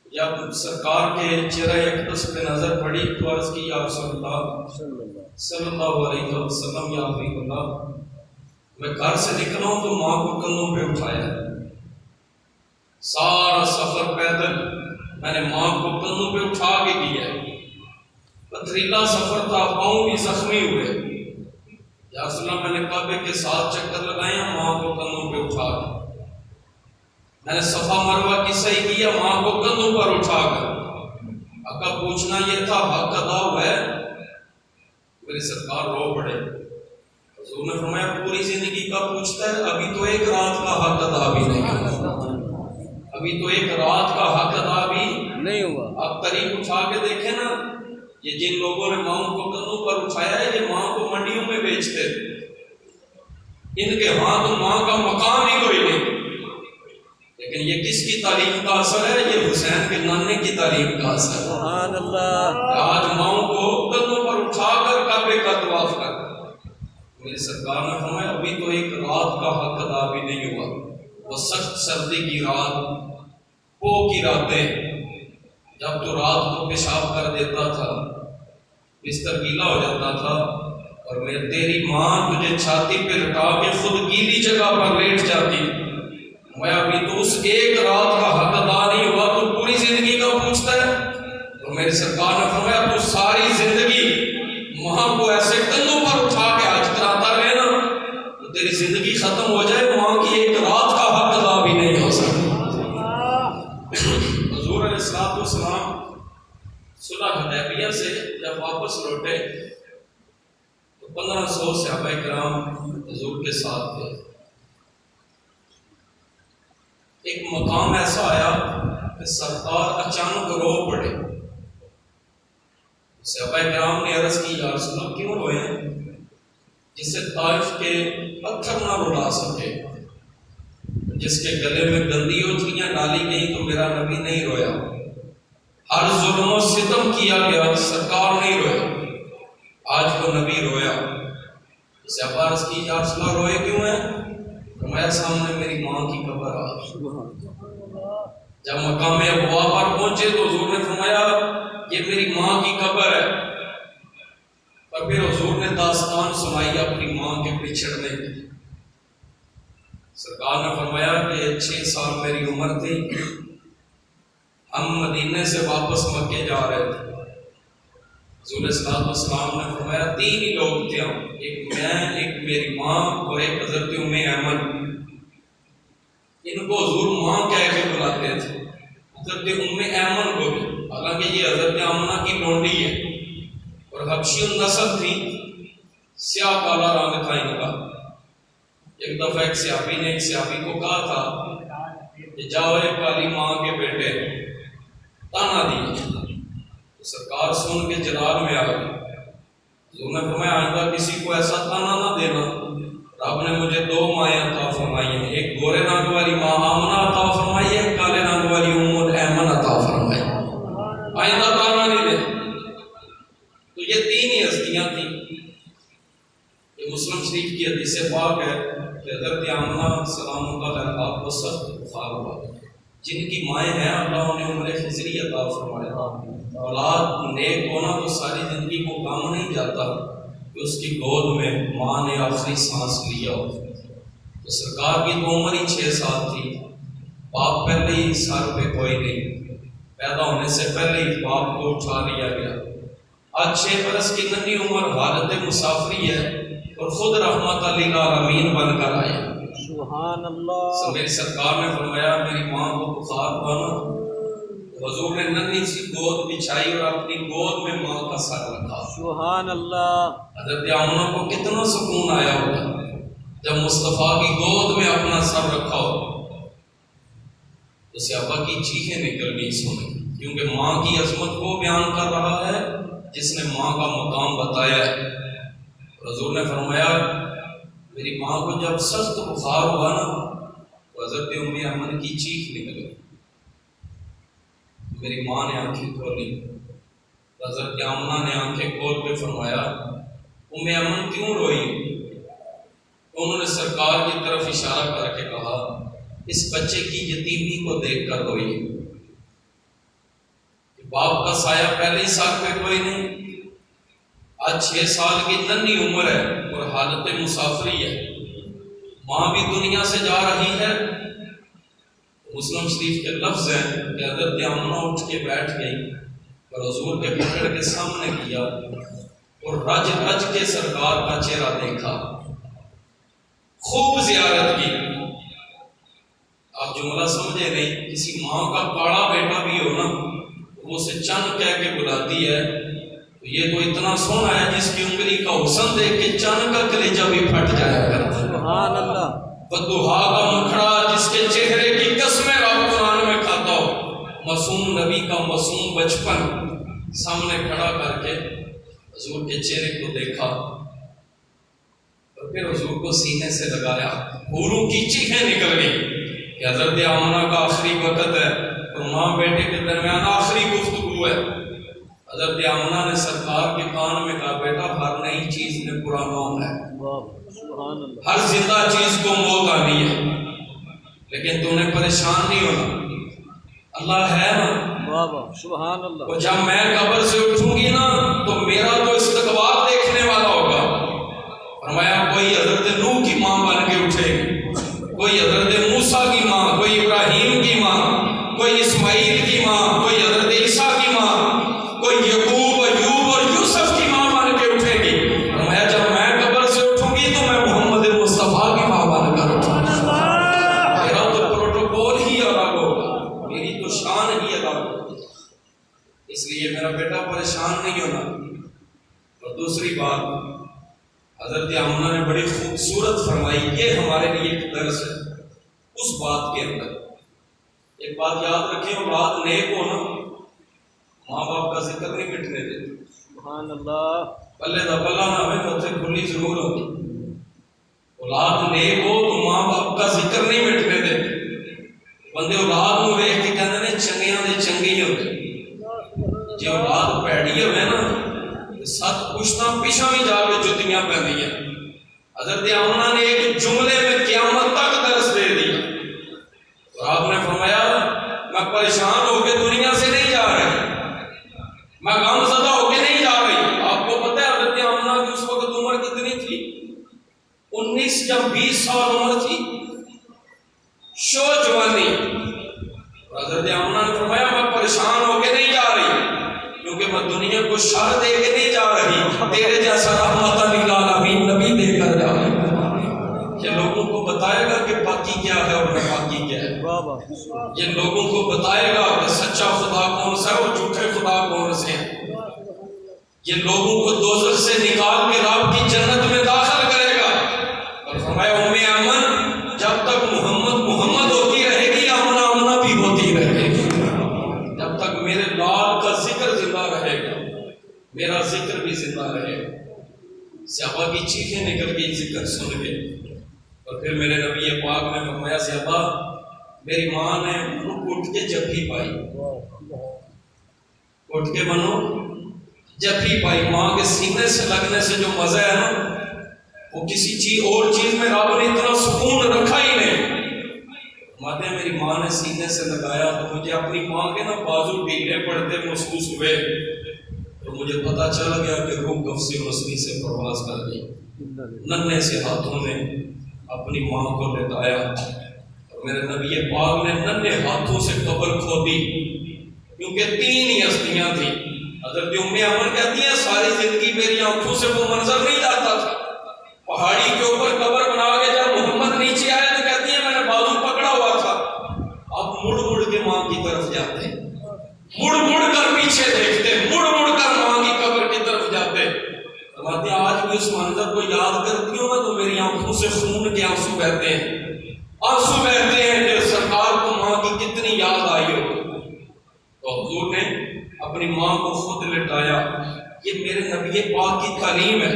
جب سرکار کے چہرہ اقدس پہ نظر پڑی تو عرض کی یا رسول اللہ صلی اللہ علیہ وسلم یا حبیب اللہ میں گھر سے نکلا ہوں تو ماں کو کندھوں پہ اٹھایا، سارا سفر پیدل میں نے ماں کو کندھوں پہ اٹھا کے کیا، پتھریلا سفر تھا، پاؤں بھی زخمی ہوئے، یا رسول اللہ میں نے کعبے کے 7 چکر لگائے، ماں کو کندھوں پہ اٹھا کے میں نے صفا مروہ کی سعی کیا، ماں کو کندھوں پر اٹھا کر۔ آقا پوچھنا یہ تھا حق ادا ہوا ہے؟ میرے سرکار رو پڑے. حضور نے فرمایا پوری زندگی کا پوچھتا ہے, ابھی تو ایک رات کا حق ادا بھی نہیں ہوا, ابھی تو ایک رات کا حق ادا بھی نہیں ہوا. آپ طریق اٹھا کے دیکھیں نا, یہ جن لوگوں نے ماؤں کو کندھوں پر اٹھایا ہے یہ ماں کو منڈیوں میں بیچتے, ان کے ہاں تو ماں کا مقام ہی کوئی نہیں. لیکن یہ کس کی تعلیم کا اثر ہے؟ یہ حسین کے نانے کی تعلیم کا اثر ہے. سبحان اللہ. آج ماؤں کو کندھوں پر اٹھا کر کعبے کا طواف کر. میرے سرکار نے فرمایا ابھی تو ایک رات کا حق ادا بھی نہیں ہوا. وہ سخت سردی کی رات, پو کی راتیں, جب تو رات کو پیشاب کر دیتا تھا, بستر گیلا ہو جاتا تھا, اور میں تیری ماں تجھے چھاتی پہ لٹا کے خود گیلی جگہ پر لیٹ جاتی. میں ابھی تو اس ایک رات کا حق ادا نہیں ہوا, تو پوری زندگی کا پوچھتا ہے. تو میرے سرکار نے فرمایا تو ساری زندگی ماں کو ایسے کندھوں پر اٹھا کے حج کراتا رہے نا, تو تیری زندگی ختم ہو جائے, ماں کی ایک رات کا حق ادا بھی نہیں ہو سکتا. حضور علیہ الصلوۃ والسلام صلح حدیبیہ سے جب واپس لوٹے تو 1500 صحابہ کرام حضور کے ساتھ تھے. ایک مقام ایسا آیا کہ سرکار اچانک رو پڑے. صحابہ کرام نے عرض کی یا رسول اللہ کیوں روئے ہیں؟ جسے طائف کے پتھر نہ رلا سکے, جس کے گلے میں گندی اچھلیاں ڈالی گئیں تو میرا نبی نہیں رویا. ہر ظلم و ستم کیا گیا, سرکار نہیں رویا. آج وہ نبی رویا. صحابہ عرض کی یا رسول اللہ روئے کیوں ہیں؟ فرمایا سامنے میری ماں کی قبر آ. جب مقام ابوا پر پہنچے تو حضور نے فرمایا یہ میری ماں کی قبر ہے. اور پھر حضور نے داستان سنائی اپنی ماں کے بچھڑنے کی. سرکار نے فرمایا کہ 6 سال میری عمر تھی, ہم مدینے سے واپس مکے جا رہے تھے. حضور صلی اللہ علیہ وسلم نے فرمایا 3 ہی لوگ تھے ہم, ایک میں, ایک میری ماں اور ایک حضرت ام ایمن. ان کو حضور ماں کہہ کے بلاتے تھے, حضرت ام ایمن کو بھی, حالانکہ یہ حضرت آمنہ کی لونڈی ہے اور حبشی النسل تھی, سیاہ کالا رنگ تھا ان کا. ایک دفعہ ایک صحابی نے ایک صحابی کو کہا تھا کہ جاؤ ایک کالی ماں کے بیٹے تانا دی. سرکار سن کے جلال میں آ گئی. حضور نے فرمایا آئندہ کسی کو ایسا تانا نہ دینا, رب نے مجھے 2 مائیں عطا فرمائی ہیں, ایک گورے رنگ والی ماں آمنہ عطا فرمائی ہے, ایک کالے رنگ والی ام ایمن عطا فرمائی. آئندہ تانا نہیں دے. تو یہ 3 ہی ہستیاں تھیں. یہ مسلم شریف کی حدیث پاک ہے کہ حضرت آمنہ سلام اللہ علیہ آپ کو سخت بخار ہوا, جن کی مائیں ہیں اللہ انہیں عمر خضری عطا فرمایا. اولاد نیک ہونا تو ساری زندگی کو کام نہیں جاتا کہ اس کی گود میں ماں نے آخری سانس لیا ہو. تو سرکار کی تو عمر ہی 6 سال تھی, باپ پہلے ہی سر پہ کوئی نہیں, پیدا ہونے سے پہلے ہی باپ کو اٹھا لیا گیا. آج 6 برس کی ننھی عمر حالت مسافری ہے اور خود رحمت للعالمین بن کر آئے. سبحان اللہ. میری سرکار نے فرمایا میری ماں کو بخار ہوا نا, حضور نے ننھی سی گود بچھائی اور اپنی گود میں ماں کا سر رکھا. سبحان اللہ. حضرت آمنہ کو کتنا سکون آیا ہوگا جب مصطفیٰ کی گود میں اپنا سر رکھا ہو. تو صحابہ کی چیخیں نکلنی سنی, کیونکہ ماں کی عظمت کو بیان کر رہا ہے جس نے ماں کا مقام بتایا ہے. حضور نے فرمایا میری ماں کو جب سخت بخار ہوا نا تو حضرت ام ایمن کی چیخ نکل گئی. میری ماں نے آنکھیں کھولی, حضرت آمنہ نے آنکھیں کھول کے فرمایا ام ایمن کیوں روئی؟ تو انہوں نے سرکار کی طرف اشارہ کر کے کہا اس بچے کی یتیمی کو دیکھ کر روئی. باپ کا سایہ پہلے ہی سر پہ کوئی نہیں, آج 6 سال کی ننھی عمر ہے اور حالت مسافری ہے, ماں بھی دنیا سے جا رہی ہے. مسلم شریف کے لفظ ہیں کہ حضرت آمنہ اٹھ کے بیٹھ گئی اور حضور کے پکڑ کے سامنے کیا اور رج رج کے سرکار کا چہرہ دیکھا, خوب زیارت کی. آپ جملہ سمجھے نہیں, کسی ماں کا بڑا بیٹا بھی ہو نا وہ اسے چند کہہ کے بلاتی ہے تو یہ کوئی اتنا سونا ہے جس کی انگلی کا حسن دیکھ کے چاند کا کلیجہ بھی پھٹ جایا کرتا ہے۔ سبحان اللہ۔ بدوہا کا مکھڑا جس کے چہرے کی قسمیں رب قرآن میں کھاتا ہو، معصوم نبی کا معصوم بچپن سامنے کھڑا کر کے حضور کے چہرے کو دیکھا اور پھر حضور کو سینے سے لگایا، حوروں کی چیخیں نکل گئی کہ حضرت آمنہ کا آخری وقت ہے اور ماں بیٹے کے درمیان آخری گفتگو ہے۔ حضرت آمنہ نے سرکار کے کان میں کہا، بیٹا ہر نئی چیز میں برا موم ہے، سبحان اللہ۔ ہر زندہ چیز کو موت آنی ہے، لیکن تم نے پریشان نہیں ہونا، اللہ ہے نا۔ بابا سبحان اللہ۔ اور جب میں قبر سے اٹھوں گی نا تو میرا تو استقبال دیکھنے والا ہوگا۔ فرمایا کوئی حضرت نوح کی ماں بن کے اٹھے گی، کوئی حضرت موسیٰ کی ماں، کوئی ابراہیم کی ماں، کوئی اسماعیل کی ماں، کوئی حضرت عیسیٰ کی ماں، کوئی یعقوب، ایوب اور یوسف کی ماں بن کے اٹھے گی۔ فرمایا جب میں قبر سے اٹھوں گی تو میں محمد مصطفیٰ کی ماں بن کر اٹھوں گی۔ میرا تو پروٹوکول ہی الگ ہوگا، میری تو شان ہی الگ ہوگی، اس لیے میرا بیٹا پریشان نہیں ہونا۔ اور دوسری بات حضرت آمنہ نے بڑی خوبصورت فرمائی، یہ ہمارے لیے ایک درس ہے اس بات کے اندر۔ ایک بات یاد رکھیں، اولاد نیک ہو نا، ماں باپ کا ذکر نہیں مٹنے دیتے۔ سبحان اللہ۔ پلے دا پلہ نہ ہوئے تو اتنے کھلی ضرور ہوتی۔ اولاد نیک ہو تو ماں باپ کا ذکر نہیں مٹنے دیتے۔ بندے اولاد کو ویکھ کے کہندے نے چنگیاں دے چنگے ہی ہوتے، جی اولاد پیڑی ہوئے نا سات پشتاں پیچھا بھی جا کے جتیاں پہنی ہیں۔ حضرت آمنہ نے ایک جملے میں قیامت تک درس دے دیا اور آپ نے فرمایا میں پریشان ہو کے دنیا سے نہیں جا رہی، میں غم زدہ ہو کے نہیں جا رہی۔ آپ کو پتہ ہے حضرت آمنہ کی اس وقت عمر کتنی تھی؟ 19 یا 20 سال عمر تھی، شو جوانی۔ حضرت آمنہ نے فرمایا میں پریشان ہو کے نہیں جا رہی کیونکہ میں دنیا کو شر دے کے نہیں جا رہی، تیرے جیسا رحمت للعالمین نبی دے کر جا رہی۔ یہ لوگوں کو بتائے گا کہ پاکی کیا ہے اور ناپاکی کیا ہے، بابا یہ لوگوں کو بتائے گا کہ سچا خدا کون سا ہے اور جھوٹے خدا کون سے ہیں، یہ لوگوں کو دوزخ سے نکال کے رب کی جنت میں داخل کرے گا۔ اور فرمایا ام ایمن جب تک محمد محمد ہوتی رہے گی، آمنہ آمنہ بھی ہوتی رہے گی، جب تک میرے لال کا ذکر زندہ رہے گا میرا ذکر بھی زندہ رہے گا۔ صحابہ کی چیخیں نکل گئی ذکر سن کے، اور پھر میرے نبی پاک نے فرمایا صحابہ میری ماں نے اٹھ کے جبھی پائی، اٹھ کے بنو جبھی پائی۔ ماں کے سینے سے لگنے سے جو مزہ ہے نا وہ کسی چیز اور چیز میں رب نے اتنا سکون رکھا ہی نہیں۔ ماتے میری ماں نے سینے سے لگایا تو مجھے اپنی ماں کے نا بازو ڈھیلے پڑتے محسوس ہوئے، تو مجھے پتا چل گیا کہ روح قفس مسنی سے پرواز کر گئی۔ ننھے سے ہاتھوں نے اپنی ماں کو لٹایا اور میرے نبی پاک نے ننھے ہاتھوں سے قبر کھودی، کیونکہ 3 ہی ہستیاں تھیں۔ حضرت ام ایمن کہتی ہیں ساری زندگی میری آنکھوں سے وہ منظر نہیں جاتا تھا، پہاڑی کے اوپر قبر بنا کے جب محمد نیچے آئے تو کہتی ہیں میں نے بازو پکڑا ہوا تھا، اب مڑ مڑ کے ماں کی طرف جاتے، مڑ مڑ کر پیچھے دیکھتے، مڑ مڑ کر ماں کی قبر کی طرف جاتے۔ فرماتے ہیں آج بھی اس منظر کو یاد کرتی ہوں میں تو میری آنکھوں سے خون کے آنسو بہتے ہیں، آنسو بہتے ہیں کہ سرکار کو ماں کی کتنی یاد آئی ہو۔ تو حضور نے اپنی ماں کو خود لٹایا، یہ میرے نبی پاک کی تعلیم ہے،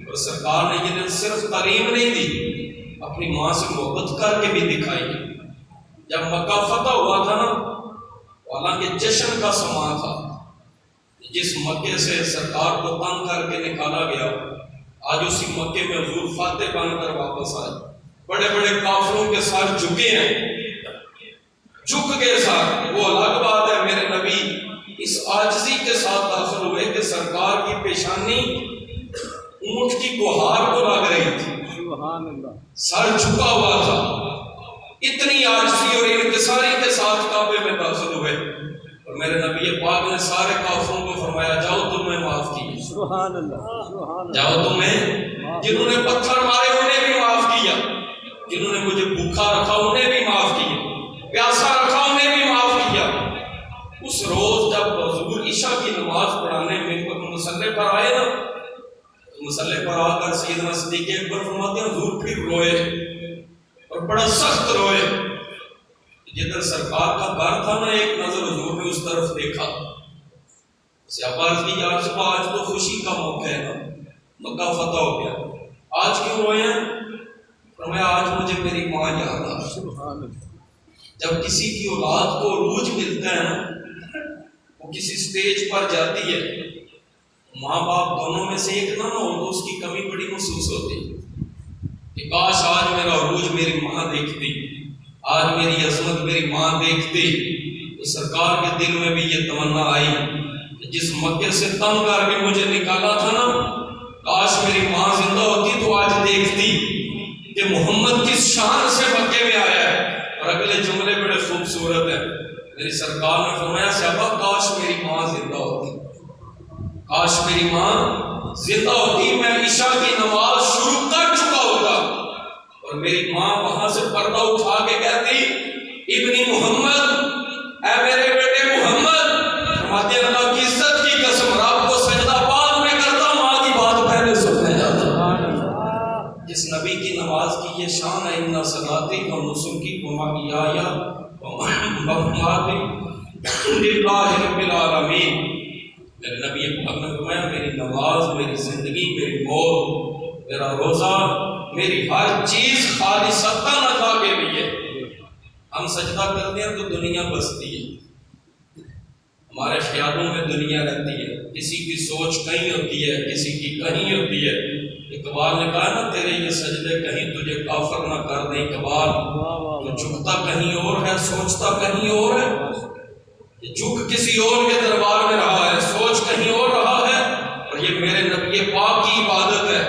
اور سرکار نے یہ صرف تعلیم نہیں دی، اپنی ماں سے محبت کر کے بھی دکھائی۔ جب مکہ فتح ہوا تھا نا، حالانکہ جشن کا سما تھا، جس مکے سے سرکار کو تنگ کر کے نکالا گیا، آج اسی مکے میں حضور فاتح بن کر واپس آئے، بڑے بڑے کافروں کے ساتھ جھکے ہیں، جھک کے ساتھ وہ الگ بات ہے۔ میرے نبی اس عاجزی کے ساتھ داخل ہوئے کہ سرکار کی پیشانی اونٹ کی گوہار کو لگ رہی تھی، سبحان اللہ، سر جھکا ہوا تھا، اتنی عاجزی اور انکساری کے ساتھ کعبے میں داخل ہوئے، اور میرے نبی پاک نے سارے کافروں کو فرمایا جاؤ تمہیں معاف کیا، سبحان اللہ، سبحان اللہ، جاؤ تمہیں جنہوں نے پتھر مارے انہیں بھی معاف کیا، جنہوں نے مجھے بھوکا رکھا انہیں بھی معاف کیا، پیاسا رکھا انہیں بھی معاف کیا۔ اس روز جب حضور عشاء کی نماز پڑھانے میں مصلی پر صدیق اکبر فرماتے ہیں حضور پھر روئے اور بڑا سخت روئے. جدھر سرکار کا گھر تھا نا ایک نظر حضور نے اس طرف دیکھا. عباس کی یاد سے آج تو خوشی کا موقع ہے نا, مکہ فتح ہو گیا, آج کیوں روئے ہیں؟ فرمایا آج مجھے میری ماں یاد آ. جب کسی کی اولاد کو عروج ملتا ہے نا, وہ کسی سٹیج پر جاتی ہے, ماں باپ دونوں میں سے ایک نہ ہو تو اس کی کمی بڑی محسوس ہوتی ہے کہ کاش آج میرا عروج میری ماں دیکھتی, آج میری عظمت میری ماں دیکھتی. تو سرکار کے دل میں بھی یہ تمنا آئی کہ جس مکے سے تنگ کر کے مجھے نکالا تھا نا, کاش میری ماں زندہ ہوتی تو آج دیکھتی کہ محمد کس شان سے مکے میں آیا ہے. اور اگلے جملے بڑے خوبصورت ہیں. میری سرکار نے فرمایا صحابہ کاش میری ماں زندہ ہوتی, کاش میری ماں زندہ ہوتی, میں عشاء کی نماز شروع کر چکا ہوتا اور میری ماں وہاں سے پردہ اٹھا کے کہتی ابنی محمد, اے میرے بیٹے محمد. فرماتے ہیں اللہ کی عزت کی قسم رب کو سجدہ بعد میں کرتا, ماں کی بات پہلے سننے جاتا. جس نبی کی نماز کی یہ شان ہے, اِنَّ صَلَاتِي وَنُسُكِي وَمَحْيَايَ وَمَمَاتِي لِلَّهِ رَبِّ الْعَالَمِينَ. میرے نبی پاک نے فرمایا میری نماز, میری زندگی, میری موت, میرا روزہ, میری ہر چیز خالصتاً اللہ کے لیے. ہم سجدہ کرتے ہیں تو دنیا بستی ہے, ہمارے خیالوں میں دنیا رہتی ہے, کسی کی سوچ کہیں ہوتی ہے, کسی کی کہیں ہوتی ہے. اقبال نے کہا نا تیرے یہ سجدے کہیں تجھے کافر نہ کر دیں اقبال, تو جھکتا کہیں اور ہے, سوچتا کہیں اور ہے. جھک کسی اور کے دربار میں رہا ہے, سوچ کہیں اور رہا ہے, اور یہ میرے نبی پاک کی عبادت ہے.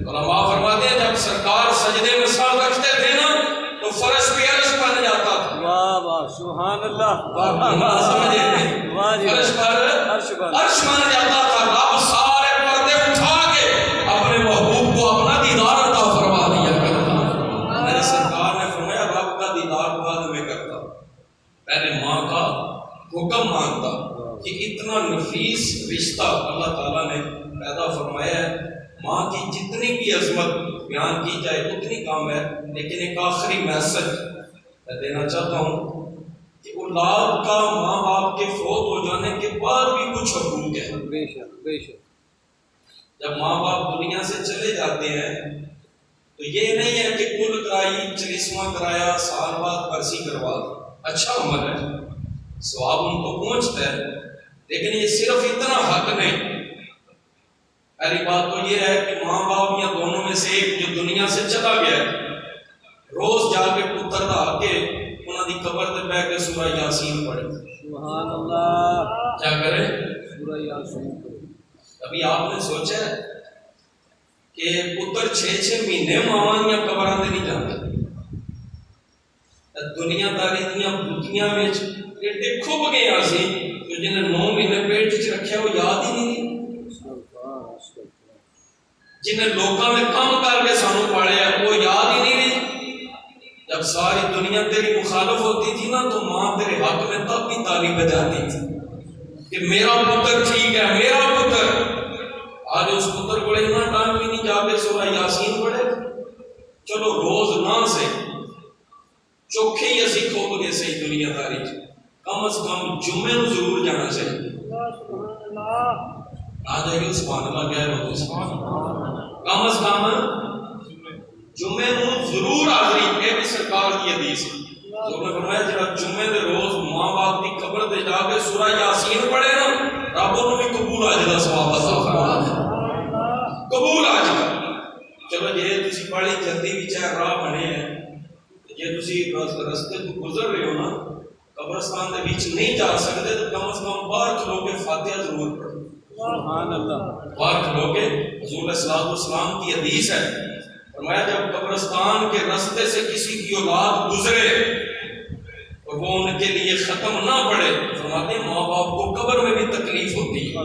علماء فرماتے ہیں جب سرکار سجدے میں سر رکھتے تھے نا تو فرش پہ عرش بن جاتا تھا. واہ واہ سبحان اللہ, فرش پر عرش بن جاتا تھا. رب سارے پردے اٹھا کے اپنے محبوب کو اپنا دیدار عطا فرما دیا کرتا. میرے سرکار نے فرمایا رب کا دیدار بعد میں کرتا, پہلے ماں کا حکم مانتا کہ اتنا نفیس رشتہ اللہ تعالیٰ نے پیدا فرمایا ہے. ماں کی جتنی بھی عظمت بیان کی جائے اتنی کم ہے. لیکن ایک آخری میسج میں دینا چاہتا ہوں کہ اولاد کا ماں باپ کے فوت ہو جانے کے بعد بھی کچھ حقوق ہے. بے شک بے شک. جب ماں باپ دنیا سے چلے جاتے ہیں تو یہ نہیں ہے کہ کل کرائی, چلیسواں کرایا, سال بعد برسی کروا, اچھا عمل ہے, ثواب ان کو پہنچتا ہے, لیکن یہ صرف اتنا حق نہیں. پہلی بات تو یہ ہے کہ ماں باپ یا دونوں میں سے ایک جو دنیا سے چلا گیا ہے, روز جا کے پتر دا کے انہاں دی قبر تے بیٹھ کے سورہ یاسین پڑھے. سبحان اللہ. کیا کرے؟ سورہ یاسین. ابھی آپ نے سوچا ہے کہ پتر 6 مہینے ماواں دیاں قبراں تے نہیں جاندے, دنیا داری دیاں بوتیاں وچ ایڈے کھب گئے اسی کہ جنہیں 9 مہینے پیٹ وچ رکھیا وہ یاد ہی نہیں, جنہیں لوکاں میں کام کر کے سانو پالیا وہ یاد ہی نہیں رہی. جب ساری دنیا تیری مخالف ہوتی تھی نا تو ماں تیرے حق میں تب بھی تالی بجاتی تھی کہ میرا پتر ٹھیک ہے, میرا پتر. آج اس پتر کو اتنا ٹائم بھی نہیں جا کے سورہ یاسین پڑھے. چلو روز نہ سے چوکھے ہی اسی کھوپ گئے صحیح دنیا داری, کم از کم جمعے نو ضرور جانا چاہیے. آ جائیے سبحان اللہ کہہ رہے ہو, کم از کم جمعے نو ضرور حاضری. یہ بھی سرکار کی حدیث ہے جو نے فرمایا جڑا جمعے دے روز ماں باپ کی قبر تے جا کے سورہ یاسین پڑھے نا رب انہوں بھی قبول آ جائے, ثواب عطا فرما دے, قبول آ جائے. چلو جی تسی بڑی جلدی بھی چاہے راہ بنے ہیں, جی تسی رستے تو گزر رہے ہو نا, قبرستان دے بیچ نہیں جا سکتے تو کم از کم باہر کھلو کے فاتحہ ضرور پڑھو. سبحان اللہ. باہر کھلو کے حضور صلی اللہ علیہ وسلم کی حدیث ہے, فرمایا جب قبرستان کے رستے سے کسی کی اولاد گزرے اور وہ ان کے لیے ختم نہ پڑے, فرماتے ہیں ماں باپ کو قبر میں بھی تکلیف ہوتی ہے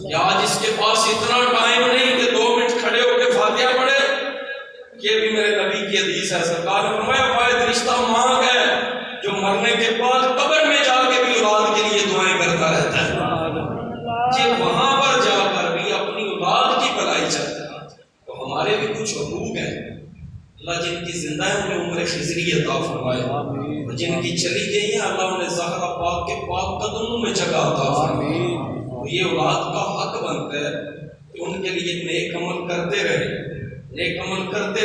کہ آج اس کے پاس اتنا ٹائم نہیں کہ 2 منٹ کھڑے ہو کے فاتحہ پڑھے. یہ بھی میرے نبی کی حدیث ہے. سرکار نے فرمایا واحد رشتہ ماں ہے جو مرنے کے بعد قبر میں جا کے بھی اولاد کے لیے دعائیں کرتا رہتا ہے. یہ وہاں پر جا کر بھی اپنی اولاد کی بھلائی چاہتا ہے. تو ہمارے بھی اللہ جن کی زندہ ہے انہیں عمر خضری عطا فرمائے، اور جن کی چلی گئی ہیں اللہ انہیں زہرا پاک کے پاک قدموں میں جگہ عطا فرمائے۔ اور یہ اولاد کا حق بنتا ہے کہ ان کے لیے نیک عمل کرتے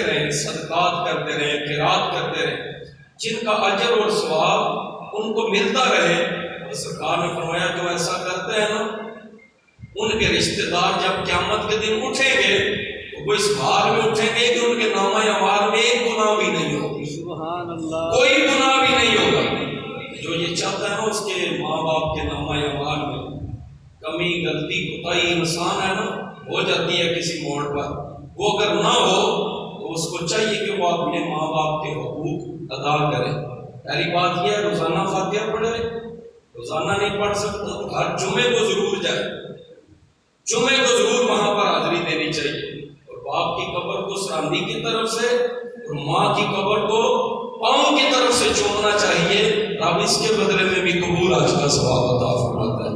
رہیں، صدقات کرتے رہیں، خیرات کرتے رہیں، جن کا اجر اور ثواب ان کو ملتا رہے۔ اور سرکار نے فرمایا جو ایسا کرتے ہیں نا ان کے رشتہ دار جب قیامت کے دن اٹھیں گے تو وہ اس حال میں اٹھیں گے کہ ان کے نامہ اعمال میں ایک گناہ بھی نہیں ہوگی، سبحان اللہ، کوئی گناہ بھی نہیں ہوگا۔ جو یہ چاہتا ہے نا اس کے ماں باپ کے نامہ اعمال میں کمی، غلطی، کوتاہی انسان ہے نا ہو جاتی ہے کسی موڑ پر، وہ اگر نہ ہو تو اس کو چاہیے کہ وہ اپنے ماں باپ کے حقوق ادا کرے۔ پہلی بات یہ ہے روزانہ فاتحہ پڑھے، روزانہ نہیں پڑھ سکتا تو ہر جمعے کو ضرور جائے، جمعے کو ضرور وہاں پر حاضری دینی چاہیے، اور باپ کی قبر کو سراندی کی طرف سے اور ماں کی قبر کو پاؤں کی طرف سے چومنا چاہیے، رب اس کے بدلے میں بھی قبول حج کا ثواب عطا فرماتا ہے۔